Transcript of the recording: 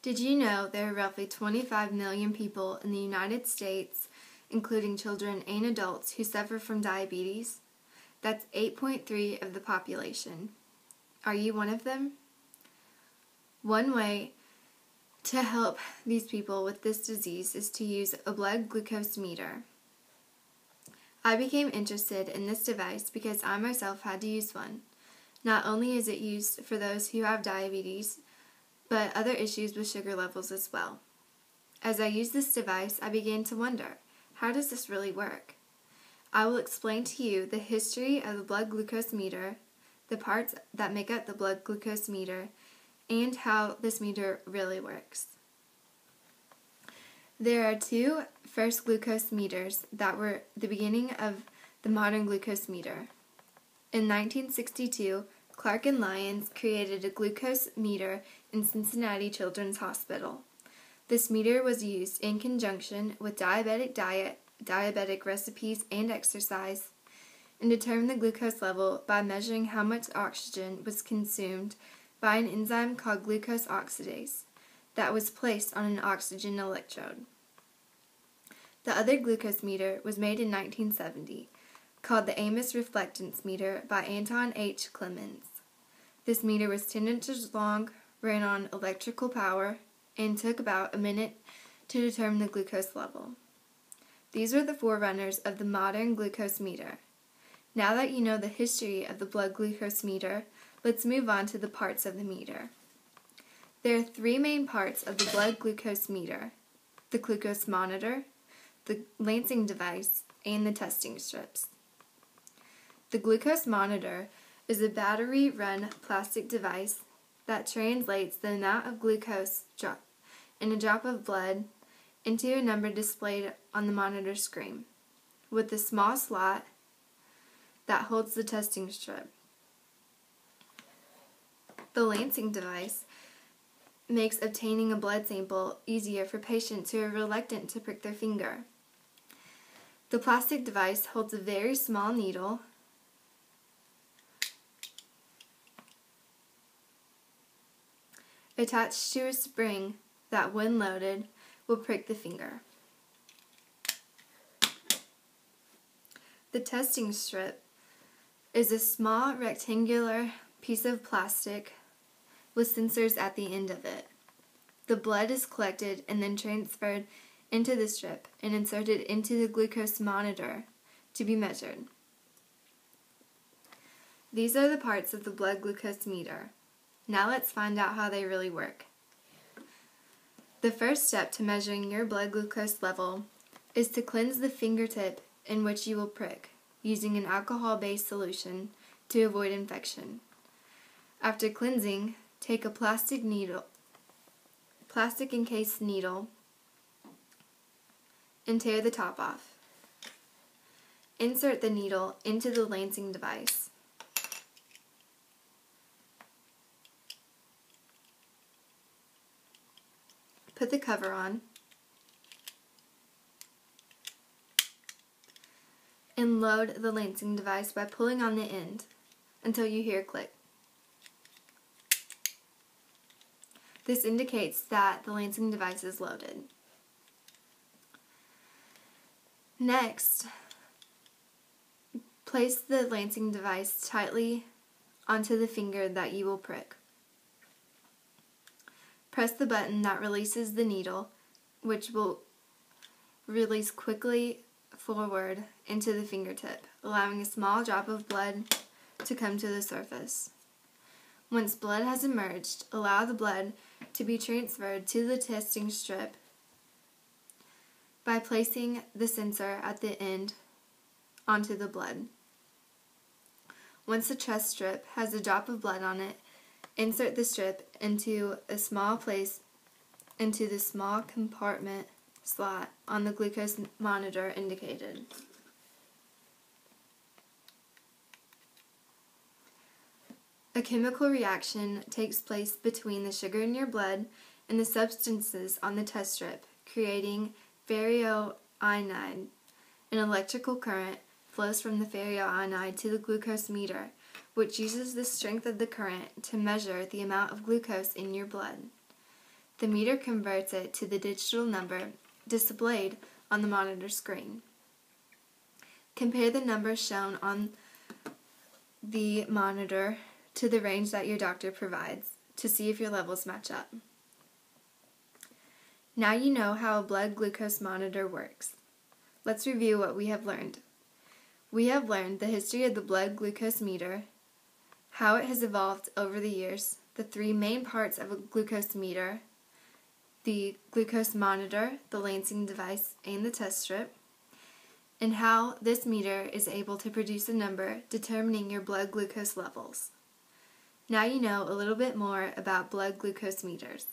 Did you know there are roughly 25 million people in the United States, including children and adults, who suffer from diabetes? That's 8.3% of the population. Are you one of them? One way to help these people with this disease is to use a blood glucose meter. I became interested in this device because I myself had to use one. Not only is it used for those who have diabetes, but other issues with sugar levels as well. As I used this device, I began to wonder, how does this really work? I will explain to you the history of the blood glucose meter, the parts that make up the blood glucose meter, and how this meter really works. There are two first glucose meters that were the beginning of the modern glucose meter. In 1962, Clark and Lyons created a glucose meter in Cincinnati Children's Hospital. This meter was used in conjunction with diabetic diet, diabetic recipes, and exercise, and determined the glucose level by measuring how much oxygen was consumed by an enzyme called glucose oxidase that was placed on an oxygen electrode. The other glucose meter was made in 1970, called the Amos reflectance meter by Anton H. Clemens. This meter was 10 inches long, ran on electrical power, and took about a minute to determine the glucose level. These were the forerunners of the modern glucose meter. Now that you know the history of the blood glucose meter, let's move on to the parts of the meter. There are three main parts of the blood glucose meter: the glucose monitor, the lancing device, and the testing strips. The glucose monitor is a battery-run plastic device that translates the amount of glucose in a drop of blood into a number displayed on the monitor screen, with a small slot that holds the testing strip. The lancing device makes obtaining a blood sample easier for patients who are reluctant to prick their finger. The plastic device holds a very small needle attached to a spring that, when loaded, will prick the finger. The testing strip is a small rectangular piece of plastic with sensors at the end of it. The blood is collected and then transferred into the strip and inserted into the glucose monitor to be measured. These are the parts of the blood glucose meter. Now let's find out how they really work. The first step to measuring your blood glucose level is to cleanse the fingertip in which you will prick using an alcohol-based solution to avoid infection. After cleansing, take a plastic encased needle and tear the top off. Insert the needle into the lancing device. Put the cover on and load the lancing device by pulling on the end until you hear a click. This indicates that the lancing device is loaded. Next, place the lancing device tightly onto the finger that you will prick. Press the button that releases the needle, which will release quickly forward into the fingertip, allowing a small drop of blood to come to the surface. Once blood has emerged, allow the blood to be transferred to the testing strip by placing the sensor at the end onto the blood. Once the test strip has a drop of blood on it, insert the strip into the small compartment slot on the glucose monitor indicated. A chemical reaction takes place between the sugar in your blood and the substances on the test strip, creating ferroionide. An electrical current flows from the ferroionide to the glucose meter, which uses the strength of the current to measure the amount of glucose in your blood. The meter converts it to the digital number displayed on the monitor screen. Compare the numbers shown on the monitor to the range that your doctor provides to see if your levels match up. Now you know how a blood glucose monitor works. Let's review what we have learned. We have learned the history of the blood glucose meter, how it has evolved over the years, the three main parts of a glucose meter, the glucose monitor, the lancing device, and the test strip, and how this meter is able to produce a number determining your blood glucose levels. Now you know a little bit more about blood glucose meters.